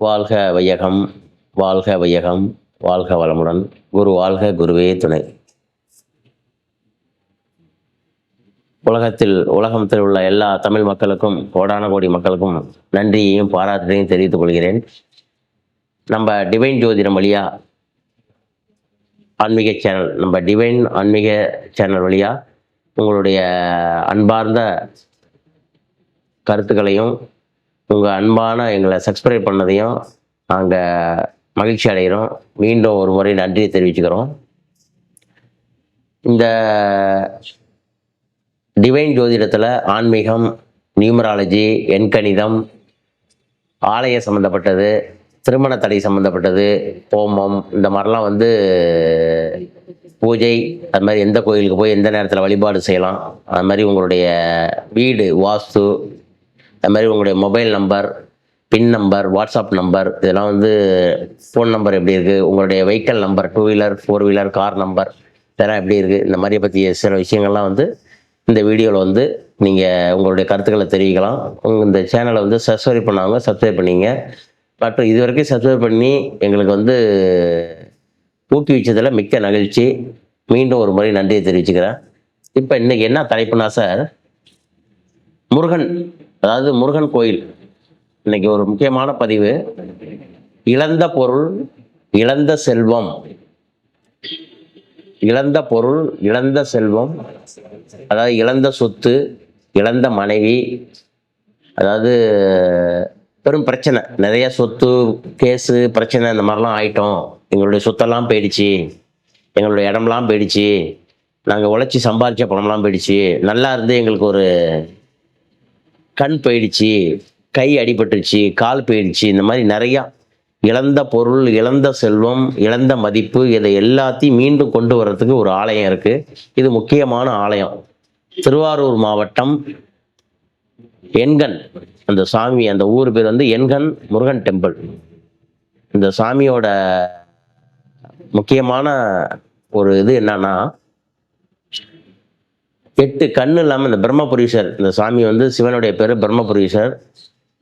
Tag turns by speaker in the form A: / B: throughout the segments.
A: வாழ்க வையகம், வாழ்க வையகம், வாழ்க வளமுடன். குரு வாழ்க, குருவே துணை. உலகத்தில் உள்ள எல்லா தமிழ் மக்களுக்கும், கோடான கோடி மக்களுக்கும் நன்றியையும் பாராட்டையும் தெரிவித்துக் கொள்கிறேன். நம்ம டிவைன் ஜோதிடம் வழியா ஆன்மீக சேனல், நம்ம டிவைன் ஆன்மீக சேனல் வழியா உங்களுடைய அன்பார்ந்த கருத்துக்களையும் உங்கள் அன்பான எங்களை சப்ஸ்கிரைப் பண்ணதையும் நாங்கள் மகிழ்ச்சி அடைகிறோம். மீண்டும் ஒரு முறை நன்றியை தெரிவிச்சுக்கிறோம். இந்த டிவைன் ஜோதிடத்தில் ஆன்மீகம், நியூமராலஜி, எண்கணிதம், ஆலய சம்மந்தப்பட்டது, திருமண தடை சம்மந்தப்பட்டது, ஹோமம், இந்த மாதிரிலாம் பூஜை, அது மாதிரி எந்த கோயிலுக்கு போய் எந்த நேரத்தில் வழிபாடு செய்யலாம், அது மாதிரி உங்களுடைய வீடு வாஸ்து, அது மாதிரி உங்களுடைய மொபைல் நம்பர், பின் நம்பர், வாட்ஸ்அப் நம்பர், இதெல்லாம் ஃபோன் நம்பர் எப்படி இருக்குது, உங்களுடைய vehicle number, 2 wheeler 4 wheeler car number, இதெல்லாம் எப்படி இருக்குது, இந்த மாதிரி பற்றிய சில விஷயங்கள்லாம் இந்த வீடியோவில் நீங்கள் உங்களுடைய கருத்துக்களை தெரிவிக்கலாம். இந்த சேனலை சப்ஸ்கிரைப் பண்ணாங்க, சப்ஸ்கிரைப் பண்ணிங்க. மற்றும் இது வரைக்கும் சப்ஸ்கிரைப் பண்ணி எங்களுக்கு ஊக்குவிச்சதில் மிக்க மகிழ்ச்சி. மீண்டும் ஒரு முறை நன்றியை தெரிவிச்சுக்கிறேன். இப்போ இன்றைக்கி என்ன தலைப்புனா சார், முருகன், அதாவது முருகன் கோயில். இன்னைக்கு ஒரு முக்கியமான பதிவு. இழந்த பொருள், இழந்த செல்வம். இழந்த பொருள், இழந்த செல்வம், அதாவது இழந்த சொத்து, இழந்த மனைவி, அதாவது பெரும் பிரச்சனை. நிறைய சொத்து கேஸு பிரச்சனை இந்த மாதிரிலாம் ஆயிட்டோம். எங்களுடைய சொத்தெல்லாம் போயிடுச்சு, எங்களுடைய இடம்லாம் போயிடுச்சு, நாங்கள் உழைச்சி சம்பாதிச்ச பணம்லாம் போயிடுச்சு, நல்லா இருந்து எங்களுக்கு ஒரு கண் போயிடுச்சு, கை அடிபட்டுருச்சு, கால் போயிடுச்சு, இந்த மாதிரி நிறையா இழந்த பொருள், இழந்த செல்வம், இழந்த மதிப்பு, இதை எல்லாத்தையும் மீண்டும் கொண்டு வர்றதுக்கு ஒரு ஆலயம் இருக்குது. இது முக்கியமான ஆலயம். திருவாரூர் மாவட்டம் எண்கண், அந்த சாமி, அந்த ஊர் பேர் எண்கண் முருகன் டெம்பிள். இந்த சாமியோட முக்கியமான ஒரு இது என்னன்னா, 8 கண்ணு இல்லாமல் இந்த பிரம்மபுரீஸ்வர், இந்த சாமி சிவனுடைய பேர் பிரம்மபுரீஸ்வர்,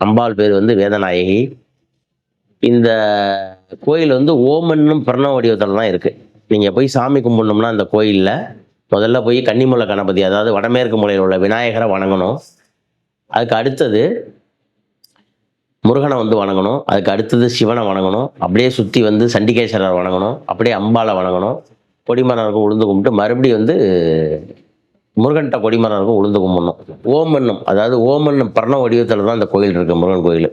A: அம்பாள் பேர் வேதநாயகி. இந்த கோயில் ஓமன்னும் பிரணவ வடிவத்தில் தான் இருக்குது. நீங்கள் போய் சாமி கும்பிடணும்னா இந்த கோயிலில் முதல்ல போய் கன்னிமூல கணபதி, அதாவது வடமேற்கு மூலையில் உள்ள விநாயகரை வணங்கணும். அதுக்கு அடுத்தது முருகனை வணங்கணும். அதுக்கு அடுத்தது சிவனை வணங்கணும். அப்படியே சுற்றி சண்டிகேஸ்வரரை வணங்கணும். அப்படியே அம்பாளை வணங்கணும். கொடிமரனுக்கு உளுந்து கும்பிட்டு மறுபடியும் முருகன்கிட்ட கொடிமரனுக்கும் உளுந்து கும்பிடணும். ஓமன்னும், அதாவது ஓமன்னும் பிரணவ வடிவத்தில் தான் இந்த கோயில் இருக்குது, முருகன் கோயில்.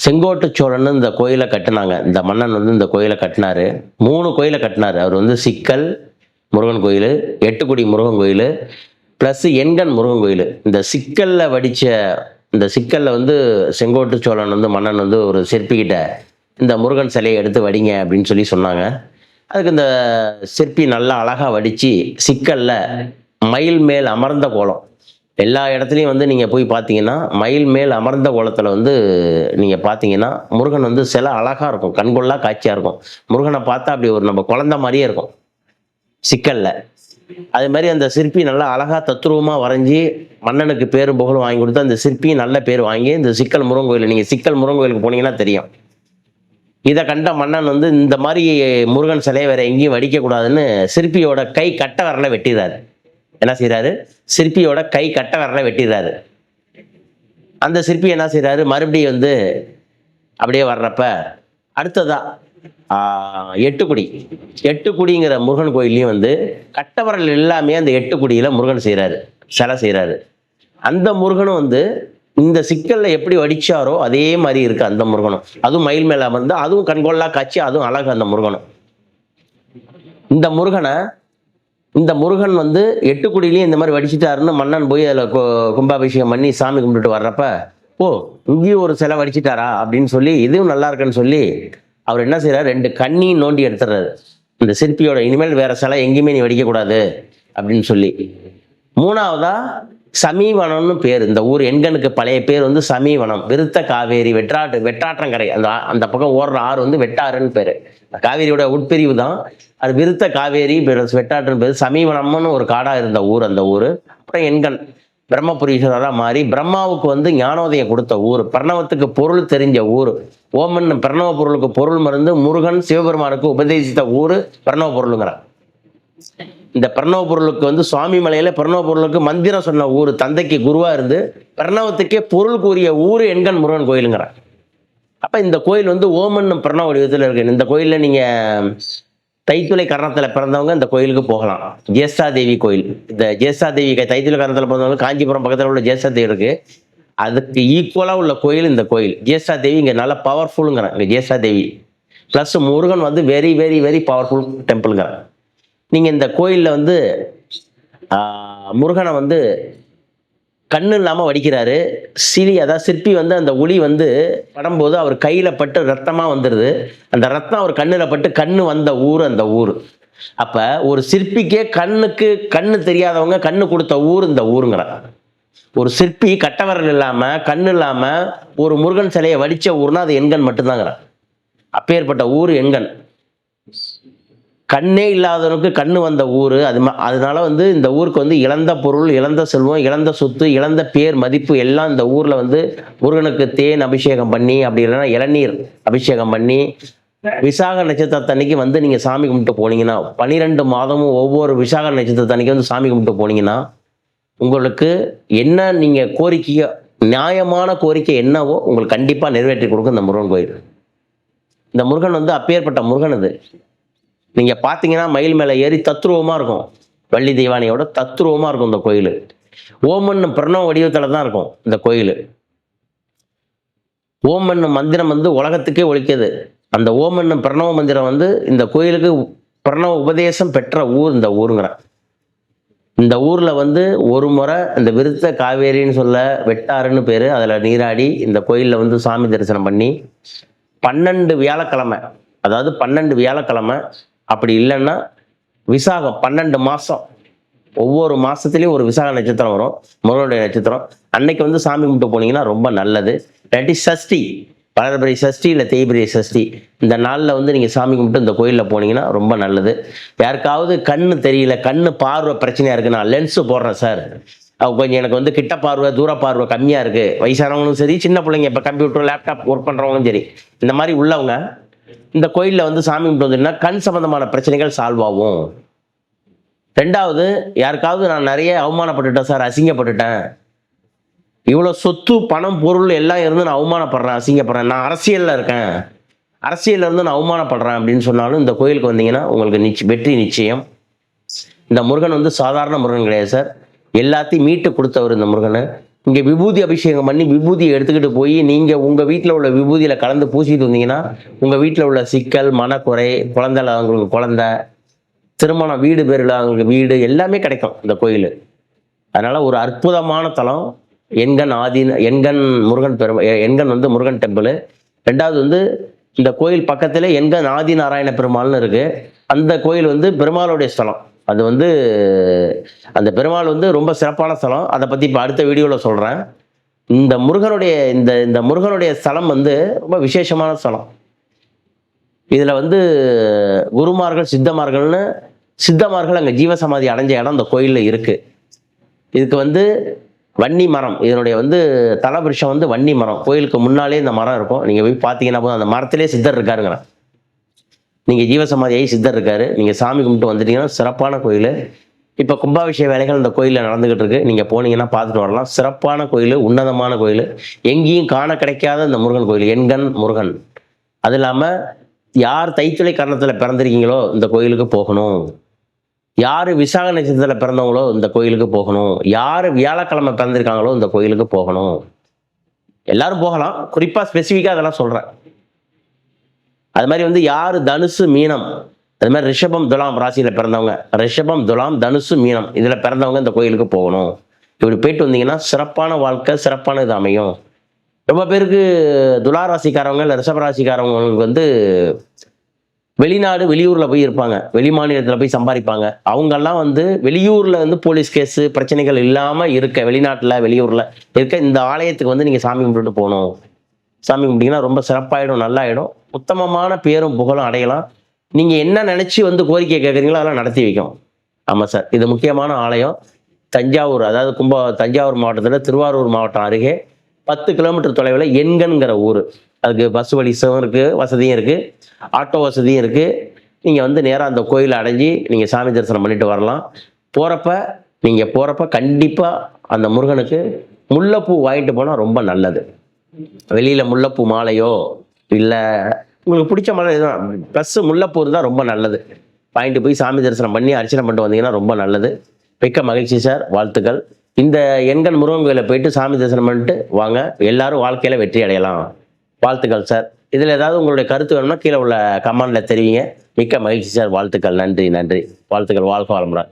A: செங்கோட்டு சோழன் இந்த கோயிலை கட்டினாங்க. இந்த மன்னன் இந்த கோயிலை கட்டினாரு. 3 கோயிலை கட்டினார் அவர். சிக்கல் முருகன் கோயில், 8குடி முருகன் கோயில், ப்ளஸ் எண்கண் முருகன் கோயில். இந்த சிக்கலில் வடித்த, இந்த சிக்கலில் செங்கோட்டு சோழன் மன்னன் ஒரு சிற்பிக்கிட்ட இந்த முருகன் சிலையை எடுத்து வடிங்க அப்படின்னு சொன்னாங்க. அதுக்கு இந்த சிற்பி நல்லா அழகாக வடித்து சிக்கலில் மயில் மேல் அமர்ந்த கோலம், எல்லா இடத்துலையும் நீங்கள் போய் பார்த்தீங்கன்னா மயில் மேல் அமர்ந்த கோலத்தில் நீங்கள் பார்த்தீங்கன்னா முருகன் சிலை அழகாக இருக்கும், கண்கொள்ளா காட்சியாக இருக்கும். முருகனை பார்த்தா அப்படி ஒரு நம்ம குழந்த மாதிரியே இருக்கும் சிக்கலில். அது மாதிரி அந்த சிற்பி நல்லா அழகாக தத்ரூபமாக வரைஞ்சி மன்னனுக்கு பேரும் புகழும் வாங்கி கொடுத்து அந்த சிற்பி நல்ல பேர் வாங்கி இந்த சிக்கல் முருகன் கோயில், நீங்கள் சிக்கல் முருகன் கோயிலுக்கு போனீங்கன்னா தெரியும். இதை கண்ட மன்னன் இந்த மாதிரி முருகன் சிலையை வேற எங்கேயும் வடிக்கக்கூடாதுன்னு சிற்பியோட கை கட்ட விரலை வெட்டிடுறாரு. என்ன செய்கிறாரு, சிற்பியோட கை கட்ட விரலை வெட்டிடுறாரு. அந்த சிற்பி என்ன செய்கிறாரு, மறுபடியும் அப்படியே வர்றப்ப அடுத்ததா 8குடிங்கிற முருகன் கோயிலையும் கட்டவரல் எல்லாமே அந்த 8குடியில் முருகன் செய்கிறாரு, சிலை செய்கிறாரு. அந்த முருகனும் இந்த சிக்கலில் எப்படி வடிச்சாரோ அதே மாதிரி இருக்கு அந்த முருகனும். அதுவும் மயில் மேல அமர்ந்து, அதுவும் கண்கொள்ளா காட்சி, அதுவும் அழகு அந்த முருகனும். இந்த முருகன் 8குடியிலையும் இந்த மாதிரி வடிச்சிட்டாருன்னு மன்னன் போய் அதில் கும்பாபிஷேகம் பண்ணி சாமி கும்பிட்டுட்டு வர்றப்ப, ஓ இங்கேயும் ஒரு சிலை வடிச்சிட்டாரா அப்படின்னு சொல்லி, இதுவும் நல்லா இருக்குன்னு சொல்லி அவர் என்ன செய்யறாரு, 2 கண்ணியும் நோண்டி எடுத்துறாரு. இந்த சிற்பியோட இனிமேல் வேற சிலை எங்கேயுமே நீ வடிக்கக்கூடாது அப்படின்னு சொல்லி. 3வதா சமீவனம்னு பேர். இந்த ஊர் எண்கணுக்கு பழைய பேர் சமீவனம். விருத்த காவேரி, வெட்டாற்றங்கரை, அந்த பக்கம் ஓடுற ஆறு வெட்டாறுன்னு பேர். காவேரியோட உட்பிரிவு தான் அது. விருத்த காவேரி வெட்டாற்றுன்னு பேர். சமீவனம்னு ஒரு காடா இருந்த ஊர் அந்த ஊர். அப்புறம் எண்கண். பிரம்மபுரீஸ்வரராக மாறி பிரம்மாவுக்கு வந்து ஞானோதயம் கொடுத்த ஊர், பிரணவத்துக்கு பொருள் தெரிஞ்ச ஊர், ஓமன் பிரணவ பொருளுக்கு பொருள் மருந்து முருகன் சிவபெருமானுக்கு உபதேசித்த ஊர் பிரணவ பொருளுங்கிறான். இந்த பிரணவ பொருளுக்கு வந்து சுவாமி மலையில பிரணவ பொருளுக்கு மந்திரம் சொன்ன ஊர், தந்தைக்கு குருவா இருந்து பிரணவத்துக்கே பொருள் கூறிய ஊர் எண்கண் முருகன் கோயிலுங்கிறான். அப்ப இந்த கோயில் வந்து ஓமன் பிரணவ வடிவத்தில் இருக்கு. இந்த கோயில்ல நீங்க தைத்துளை கரணத்தில் பிறந்தவங்க இந்த கோயிலுக்கு போகலாம். ஜேஷ்டா தேவி கோயில், இந்த ஜேஷ்டா தேவி தைத்துளை கரணத்தில் பிறந்தவங்க காஞ்சிபுரம் பக்கத்தில் உள்ள ஜேஷ்டா தேவி இருக்கு, அதுக்கு ஈக்குவலாக உள்ள கோயில் இந்த கோயில். ஜேஷ்டா தேவி இங்கே நல்ல பவர்ஃபுல்லுங்கிறேன். இங்கே ஜேஷ்டா தேவி ப்ளஸ் முருகன் வந்து வெரி வெரி வெரி பவர்ஃபுல் டெம்பிளுங்கிறேன். நீங்கள் இந்த கோயிலில் வந்து முருகனை வந்து கண்ணு இல்லாமல் வடிக்கிறாரு. அதாவது சிற்பி வந்து அந்த ஒளி வந்து படும்போது அவர் கையில் பட்டு ரத்தமாக வந்துடுது. அந்த ரத்தம் அவர் கண்ணில் பட்டு கண்ணு வந்த ஊர் அந்த ஊர். அப்போ ஒரு சிற்பிக்கே கண்ணு தெரியாதவங்க கண்ணு கொடுத்த ஊர் இந்த ஊருங்கிறார். ஒரு சிற்பி கட்டவரல் இல்லாமல் கண்ணு இல்லாமல் ஒரு முருகன் சிலையை வடித்த ஊர்னா அது எண்கண் மட்டும்தாங்கிறார். அப்பேற்பட்ட ஊர் எண்கண். கண்ணே இல்லாதவனுக்கு கண்ணு வந்த ஊர். அதனால வந்து இந்த ஊருக்கு வந்து இழந்த பொருள், இழந்த செல்வம், இழந்த சொத்து, இழந்த பேர் மதிப்பு எல்லாம் இந்த ஊரில் வந்து முருகனுக்கு தேன் அபிஷேகம் பண்ணி, அப்படி இல்லைன்னா இளநீர் அபிஷேகம் பண்ணி, விசாக நட்சத்திரத்தன்னைக்கு வந்து நீங்கள் சாமி கும்பிட்டு போனீங்கன்னா, 12 மாதமும் ஒவ்வொரு விசாக நட்சத்திரத்தன்னைக்கு வந்து சாமி கும்பிட்டு போனீங்கன்னா உங்களுக்கு என்ன நீங்கள் கோரிக்கையோ, நியாயமான கோரிக்கை என்னவோ உங்களுக்கு கண்டிப்பாக நிறைவேற்றி கொடுக்கும் இந்த முருகன் கோயில். இந்த முருகன் வந்து அப்பேற்பட்ட முருகன். இது நீங்க பாத்தீங்கன்னா மயில் மேல ஏறி தத்ரூபமா இருக்கும். வள்ளி தெய்வானையோட தத்ரூபமா இருக்கும் இந்த கோயில். ஓமன் பிரணவ வடிவத்துல தான் இருக்கும் இந்த கோயில். ஓமன் மந்திரம் வந்து உலகத்துக்கே ஒழிக்குது. அந்த ஓமன் பிரணவ மந்திரம் வந்து இந்த கோயிலுக்கு பிரணவ உபதேசம் பெற்ற ஊர் இந்த ஊருங்கிற. இந்த ஊர்ல வந்து ஒரு முறை இந்த விருத்த காவேரின்னு சொல்ல வெட்டாறுன்னு பேரு, அதுல நீராடி இந்த கோயில்ல வந்து சாமி தரிசனம் பண்ணி 12 வியாழக்கிழமை, அதாவது 12 வியாழக்கிழமை, அப்படி இல்லைன்னா விசாகம் 12 மாதம், ஒவ்வொரு மாதத்துலேயும் ஒரு விசாக நட்சத்திரம் வரும், முருகனுடைய நட்சத்திரம். அன்னைக்கு வந்து சாமி கும்பிட்டு போனீங்கன்னா ரொம்ப நல்லது. இல்லாட்டி சஷ்டி, பலர்பிரை சஷ்டி இல்லை தேய்பிரை சஷ்டி, இந்த நாளில் வந்து நீங்கள் சாமி கும்பிட்டு இந்த கோயிலில் போனீங்கன்னா ரொம்ப நல்லது. யாருக்காவது கண்ணு தெரியல, கண்ணு பார்வை பிரச்சனையாக இருக்குது, நான் லென்ஸு போடுறேன் சார், கொஞ்சம் எனக்கு வந்து கிட்ட பார்வை தூர பார்வை கம்மியாக இருக்குது, வயசானவங்களும் சரி, சின்ன பிள்ளைங்க இப்போ கம்ப்யூட்டர் லேப்டாப் ஒர்க் பண்ணுறவங்களும் சரி, இந்த மாதிரி உள்ளவங்க இந்த கோயிலில் வந்து சாமி கும்பிட்டு வந்தீங்கன்னா கண் சம்பந்தமான பிரச்சனைகள் சால்வ் ஆகும். 2வது, யாருக்காவது நான் நிறைய அவமானப்பட்டுட்டேன் சார், அசிங்கப்பட்டுட்டேன், இவ்வளோ சொத்து பணம் பொருள் எல்லாம் இருந்து நான் அவமானப்படுறேன், அசிங்கப்படுறேன், நான் அரசியலில் இருக்கேன், அரசியலில் இருந்து நான் அவமானப்படுறேன் அப்படின்னு சொன்னாலும் இந்த கோயிலுக்கு வந்தீங்கன்னா உங்களுக்கு வெற்றி நிச்சயம். இந்த முருகன் வந்து சாதாரண முருகன் கிடையாது சார், எல்லாத்தையும் மீட்டு கொடுத்தவர் இந்த முருகனை. இங்கே விபூதி அபிஷேகம் பண்ணி விபூதியை எடுத்துக்கிட்டு போய் நீங்கள் உங்கள் வீட்டில் உள்ள விபூதியில் கலந்து பூசிட்டு வந்தீங்கன்னா உங்கள் வீட்டில் உள்ள சிக்கல், மனக்குறை, குழந்தைல அவங்களுக்கு குழந்தை, திருமணம், வீடு பேரில் அவங்களுக்கு வீடு எல்லாமே கிடைக்கும் இந்த கோயில். அதனால் ஒரு அற்புதமான தலம். எண்கண் முருகன் எண்கண் வந்து முருகன் டெம்பிள். 2வது வந்து இந்த கோயில் பக்கத்தில் எண்கண் ஆதி நாராயண பெருமாள்னு இருக்குது. அந்த கோயில் வந்து பெருமாளுடைய ஸ்தலம். அது வந்து அந்த பெருமாள் வந்து ரொம்ப சிறப்பான ஸ்தலம். அதை பற்றி இப்போ அடுத்த வீடியோவில் சொல்கிறேன். இந்த முருகனுடைய ஸ்தலம் வந்து ரொம்ப விசேஷமான ஸ்தலம். இதில் வந்து குருமார்கள், சித்தமார்கள் அங்கே ஜீவசமாதி அடைஞ்ச இடம் இந்த கோயிலில் இருக்குது. இதுக்கு வந்து வன்னி மரம், இதனுடைய வந்து தலவிருஷம் வந்து வன்னி மரம். கோயிலுக்கு முன்னாலே இந்த மரம் இருக்கும். நீங்கள் போய் பார்த்தீங்கன்னா போதும், அந்த மரத்திலே சித்தர் இருக்காருங்கிறேன். நீங்கள் ஜீவசமாதியாகி சித்தர் இருக்காரு. நீங்கள் சாமி கும்பிட்டு வந்துட்டீங்கன்னா சிறப்பான கோயில். இப்போ கும்பாபிஷேக வேலைகள் இந்த கோயிலில் நடந்துகிட்டு இருக்கு. நீங்கள் போனீங்கன்னா பார்த்துட்டு வரலாம். சிறப்பான கோயில், உன்னதமான கோயில், எங்கேயும் காண கிடைக்காத இந்த முருகன் கோயில், எண்கண் முருகன். அது இல்லாமல் யார் தைத்துளை கரணத்தில் பிறந்திருக்கீங்களோ இந்த கோயிலுக்கு போகணும். யார் விசாக நட்சத்திரத்தில் பிறந்தவங்களோ இந்த கோயிலுக்கு போகணும். யார் வியாழக்கிழமை பிறந்திருக்காங்களோ இந்த கோயிலுக்கு போகணும். எல்லாரும் போகலாம், குறிப்பாக ஸ்பெசிஃபிக்காக அதெல்லாம் சொல்கிறேன். அது மாதிரி வந்து யார் தனுசு மீனம், அது மாதிரி ரிஷபம் துலாம் ராசியில் பிறந்தவங்க, ரிஷபம் துலாம் தனுசு மீனம் இதில் பிறந்தவங்க இந்த கோயிலுக்கு போகணும். இப்படி போயிட்டு வந்தீங்கன்னா சிறப்பான வாழ்க்கை, சிறப்பான இது அமையும். ரொம்ப பேருக்கு துலா ராசிக்காரவங்க இல்லை ரிஷபராசிக்காரவங்களுக்கு வந்து வெளிநாடு வெளியூரில் போய் இருப்பாங்க, வெளி மாநிலத்தில் போய் சம்பாதிப்பாங்க. அவங்கெல்லாம் வந்து வெளியூரில் வந்து போலீஸ் கேஸு பிரச்சனைகள் இல்லாமல் இருக்க, வெளிநாட்டில் வெளியூரில் இருக்க இந்த ஆலயத்துக்கு வந்து நீங்கள் சாமி கும்பிட்டுட்டு போகணும். சாமி கும்பிட்டீங்கன்னா ரொம்ப சிறப்பாயிடும், நல்லாயிடும், உத்தமமான பேரும் புகழும் அடையலாம். நீங்கள் என்ன நினச்சி வந்து கோரிக்கை கேட்குறீங்களோ அதெல்லாம் நடத்தி வைக்கும். ஆமாம் சார், இது முக்கியமான ஆலயம். தஞ்சாவூர், அதாவது தஞ்சாவூர் மாவட்டத்தில் திருவாரூர் மாவட்டம் அருகே 10 கிலோமீட்டர் தொலைவில் எண்கண்கிற ஊர். அதுக்கு பஸ் வழிசும் இருக்குது, வசதியும் இருக்குது, ஆட்டோ வசதியும் இருக்குது. நீங்கள் வந்து நேராக அந்த கோயிலை அடைஞ்சி நீங்கள் சாமி தரிசனம் பண்ணிட்டு வரலாம். போகிறப்ப கண்டிப்பாக அந்த முருகனுக்கு முல்லைப்பூ வாங்கிட்டு போனால் ரொம்ப நல்லது. வெளியில் முல்லைப்பூ மாலையோ இல்லை உங்களுக்கு பிடிச்ச மாலை எதுவும் ப்ளஸ் முல்லைப்பூ இருந்தால் ரொம்ப நல்லது. வாங்கிட்டு போய் சாமி தரிசனம் பண்ணி அர்ச்சனை பண்ணிட்டு வந்தீங்கன்னா ரொம்ப நல்லது. மிக்க மகிழ்ச்சி சார், வாழ்த்துக்கள். இந்த எண்கண் முருகன் கோயிலை போயிட்டு சாமி தரிசனம் பண்ணிட்டு வாங்க, எல்லாரும் வாழ்க்கையில் வெற்றி அடையலாம். வாழ்த்துக்கள் சார். இதில் ஏதாவது உங்களுடைய கருத்து வேணும்னா கீழே உள்ள கமெண்டில் தெரிவிங்க. மிக்க மகிழ்ச்சி சார், வாழ்த்துக்கள். நன்றி. வாழ்த்துக்கள். வாழ்க வளமுடன்.